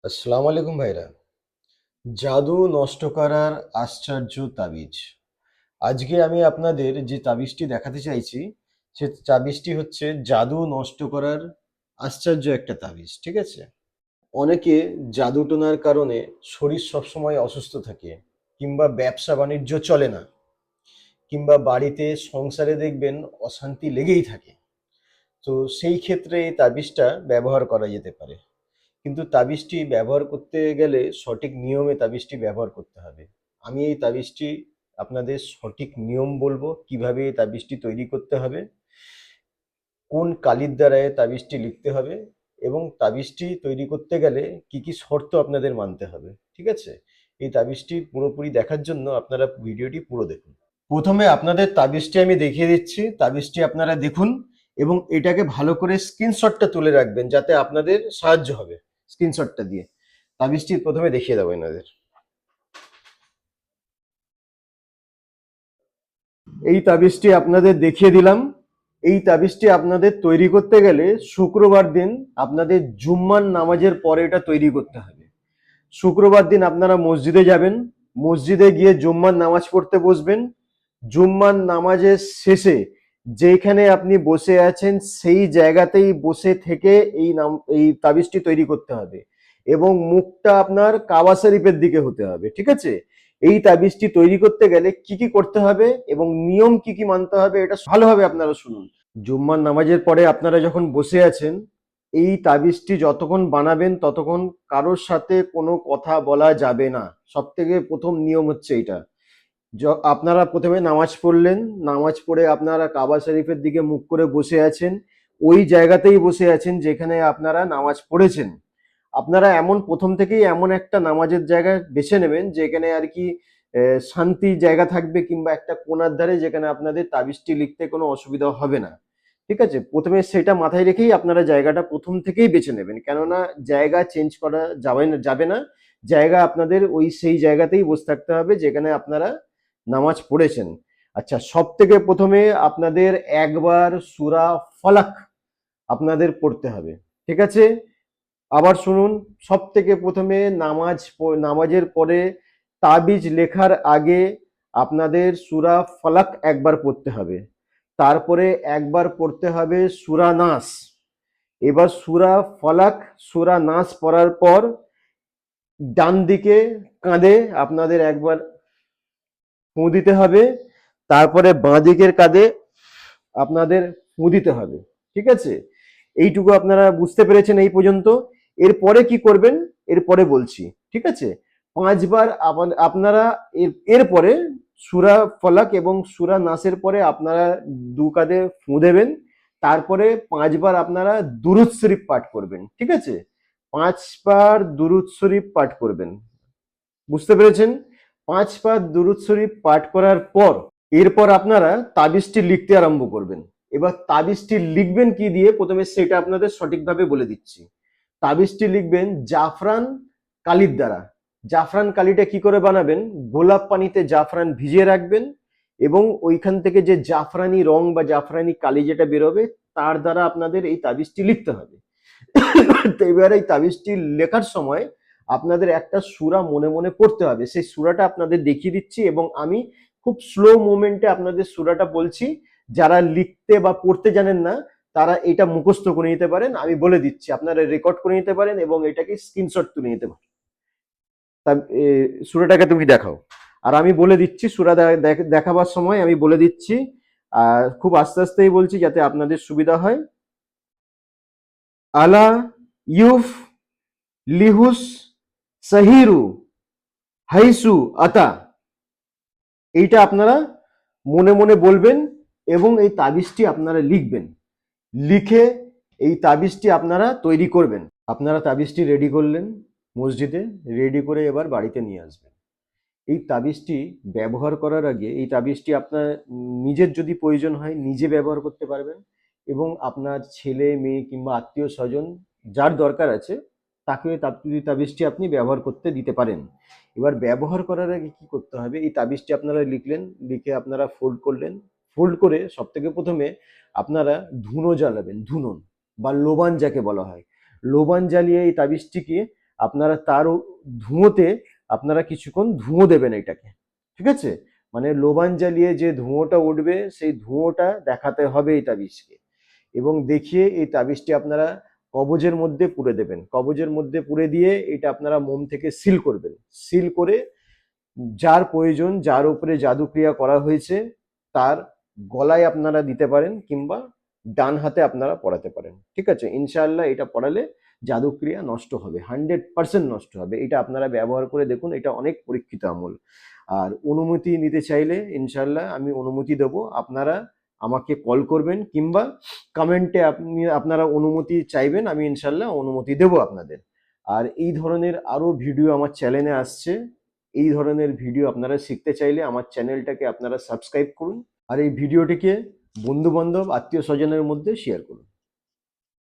আসসালামু আলাইকুম ভাইরা। জাদু নষ্ট করার আশ্চর্য তাবিজ। আজকে আমি আপনাদের যে তাবিজটি দেখাতে চাইছি, সে তাবিজটি হচ্ছে জাদু নষ্ট করার আশ্চর্য একটা তাবিজ। ঠিক আছে? অনেকে জাদু টোনার কারণে শরীর সবসময় অসুস্থ থাকে, কিংবা ব্যবসা বাণিজ্য চলে না, কিংবা বাড়িতে সংসারে দেখবেন অশান্তি লেগেই থাকে। তো সেই ক্ষেত্রে এই তাবিজটা ব্যবহার করা যেতে পারে। কিন্তু তাবিজটি ব্যবহার করতে গেলে সঠিক নিয়মে তাবিজটি ব্যবহার করতে হবে। আমি এই তাবিজটি আপনাদের সঠিক নিয়ম বলবো, কিভাবে এই তাবিজটি তৈরি করতে হবে, কোন কালির দ্বারা এই তাবিজটি লিখতে হবে, এবং তাবিজটি তৈরি করতে গেলে কি কি শর্ত আপনাদের মানতে হবে। ঠিক আছে? এই তাবিজটি পুরোপুরি দেখার জন্য আপনারা ভিডিওটি পুরো দেখুন। প্রথমে আপনাদের তাবিজটি আমি দেখিয়ে দিচ্ছি। তাবিজটি আপনারা দেখুন এবং এটাকে ভালো করে স্ক্রিনশটটা তুলে রাখবেন, যাতে আপনাদের সাহায্য হবে স্ক্রিনশটটা দিয়ে। তাবিজটি প্রথমে দেখিয়ে দেবো এনাদের। এই তাবিজটি আপনাদের দেখিয়ে দিলাম। এই তাবিজটি আপনাদের তৈরি করতে গেলে শুক্রবার দিন আপনাদের জুম্মার নামাজের পরে এটা তৈরি করতে হবে। শুক্রবার দিন আপনারা মসজিদে যাবেন, মসজিদে গিয়ে জুম্মার নামাজ পড়তে বসবেন। জুম্মার নামাজের শেষে যেখানে আপনি বসে আছেন সেই জায়গাতেই বসে থেকে এই তাবিজটি তৈরি করতে হবে, এবং মুখটা আপনার কাবা শরীফের দিকে হতে হবে। ঠিক আছে? এই তাবিজটি তৈরি করতে গেলে কি কি করতে হবে এবং নিয়ম কি কি মানতে হবে, এটা ভালোভাবে আপনারা শুনুন। জুম্মার নামাজের পরে আপনারা যখন বসে আছেন, এই তাবিজটি যতক্ষণ বানাবেন ততক্ষণ কারোর সাথে কোনো কথা বলা যাবে না। সব থেকে প্রথম নিয়ম হচ্ছে এটা। আপনারা প্রথমে নামাজ পড়লেন, নামাজ পড়ে আপনারা কাবা শরীফের দিকে মুখ করে বসে আছেন, ওই জায়গাতেই বসে আছেন যেখানে আপনারা নামাজ পড়েছেন। আপনারা এমন প্রথম থেকেই এমন একটা নামাজের জায়গা বেছে নেবেন যেখানে আর কি শান্তি জায়গা থাকবে, কিংবা একটা কোণার ধারে যেখানে আপনাদের তাবিজটি লিখতে কোনো অসুবিধা হবে না। ঠিক আছে? প্রথমে সেটা মাথায় রেখেই আপনারা জায়গাটা প্রথম থেকেই বেছে নেবেন, কেননা জায়গা চেঞ্জ করা যাবে না। জায়গা আপনাদের ওই সেই জায়গাতেই বসে থাকতে হবে যেখানে আপনারা নামাজ পড়েছেন। আচ্ছা, সব থেকে প্রথমে আপনাদের একবার সূরা ফলাক আপনাদের পড়তে হবে। ঠিক আছে? আবার শুনুন, সব থেকে প্রথমে নামাজের পরে তাবিজ লেখার আগে আপনাদের সূরা ফলাক একবার পড়তে হবে। তারপরে একবার পড়তে হবে সূরা নাস। এবার সূরা ফলাক, সূরা নাস পড়ার পর ডান দিকে কাঁধে আপনাদের একবার ফুঁ দিতে হবে। তারপরে বাঁ দিকের কাঁধে আপনাদের ফুঁ দিতে হবে। ঠিক আছে? এইটুকু আপনারা বুঝতে পেরেছেন এই পর্যন্ত। এরপরে কি করবেন এরপরে বলছি। ঠিক আছে? পাঁচবার আপনারা এরপরে সূরা ফলাক এবং সূরা নাসের পরে আপনারা দু কাঁধে ফুঁ দেবেন। তারপরে পাঁচবার আপনারা দুরূদ শরীফ পাঠ করবেন। ঠিক আছে? পাঁচবার দুরূদ শরীফ পাঠ করবেন। বুঝতে পেরেছেন? পাঁচবার দুরূদ শরীফ পাঠ করার পর এরপর আপনারা তাবিজটি লিখতে আরম্ভ করবেন। এবার তাবিজটি লিখবেন কি দিয়ে প্রথমে সেটা আপনাদের সঠিকভাবে বলে দিচ্ছি। তাবিজটি লিখবেন জাফরান কালির দ্বারা। জাফরান কালিটা কি করে বানাবেন? গোলাপ পানিতে জাফরান ভিজিয়ে রাখবেন, এবং ওইখান থেকে যে জাফরানি রং বা জাফরানি কালি যেটা বেরোবে তার দ্বারা আপনাদের এই তাবিজটি লিখতে হবে। তো এবার এই তাবিজটি লেখার সময় আপনাদের একটা সূরা মনে মনে পড়তে হবে। সেই সূরাটা আপনাদের দেখিয়ে দিচ্ছি, এবং আমি খুব স্লো মুভমেন্টে আপনাদের সূরাটা বলছি। যারা লিখতে বা পড়তে জানেন না তারা এটা মুখস্থ করে নিতে পারেন। আমি বলে দিচ্ছি, আপনারা রেকর্ড করে নিতে পারেন এবং এটাকে স্ক্রিনশট তুলে নিতে পারেন। তা সূরাটাকে তুমি দেখাও। আর আমি বলে দিচ্ছি, সূরা দেখাবার সময় আমি বলে দিচ্ছি, আর খুব আস্তে আস্তেই বলছি যাতে আপনাদের সুবিধা হয়। আলা ইউফ লিহুস সাহিরু হাইসু আতা। এইটা আপনারা মনে মনে বলবেন এবং এই তাবিজটি আপনারা লিখবেন। লিখে এই তাবিজটি আপনারা তৈরি করবেন। আপনারা তাবিজটি রেডি করলেন মসজিদে, রেডি করে এবার বাড়িতে নিয়ে আসবেন। এই তাবিজটি ব্যবহার করার আগে এই তাবিজটি আপনার নিজের যদি প্রয়োজন হয় নিজে ব্যবহার করতে পারবেন, এবং আপনার ছেলে মেয়ে কিংবা আত্মীয় স্বজন যার দরকার আছে তাকে তাবিজটি আপনি ব্যবহার করতে দিতে পারেন। এবার ব্যবহার করার আগে কি করতে হবে, এই তাবিজটি আপনারা লিখলেন, লিখে আপনারা ফোল্ড করলেন। ফোল্ড করে সব থেকে প্রথমে আপনারা ধুনো জ্বালাবেন, ধুনো বা লোবান যাকে বলা হয়। লোবান জ্বালিয়ে এই তাবিজটিকে আপনারা তার ধুঁয়োতে আপনারা কিছুক্ষণ ধুঁয়ো দেবেন এটাকে, ঠিক আছে? মানে লোবান জ্বালিয়ে যে ধুঁয়োটা উঠবে সেই ধুঁয়োটা দেখাতে হবে এই তাবিজকে, এবং দেখিয়ে এই তাবিজটি আপনারা কবজের মধ্যে পুরে দেবেন। কবজের মধ্যে পুরে দিয়ে এটা আপনারা মোম থেকে সিল করবেন। সিল করে যার প্রয়োজন, যার উপরে জাদুক্রিয়া করা হয়েছে তার গলায় আপনারা দিতে পারেন, কিংবা ডান হাতে আপনারা পড়াতে পারেন, ঠিক আছে? ইনশাআল্লাহ এটা পড়ালে জাদুক্রিয়া নষ্ট হবে, 100% নষ্ট হবে। এটা আপনারা ব্যবহার করে দেখুন, এটা অনেক পরীক্ষিত আমল। আর অনুমতি নিতে চাইলে ইনশাআল্লাহ আমি অনুমতি দেবো, আপনারা আমাকে কল করবেন, কিংবা কমেন্টে আপনারা অনুমতি চাইবেন, আমি ইনশাআল্লাহ অনুমতি দেবো আপনাদের। আর এই ধরনের আরো ভিডিও আমার চ্যানেলে আসছে। এই ধরনের ভিডিও আপনারা শিখতে চাইলে আমার চ্যানেলটাকে আপনারা সাবস্ক্রাইব করুন, আর এই ভিডিওটিকে বন্ধু বান্ধব আত্মীয় স্বজনের মধ্যে শেয়ার করুন।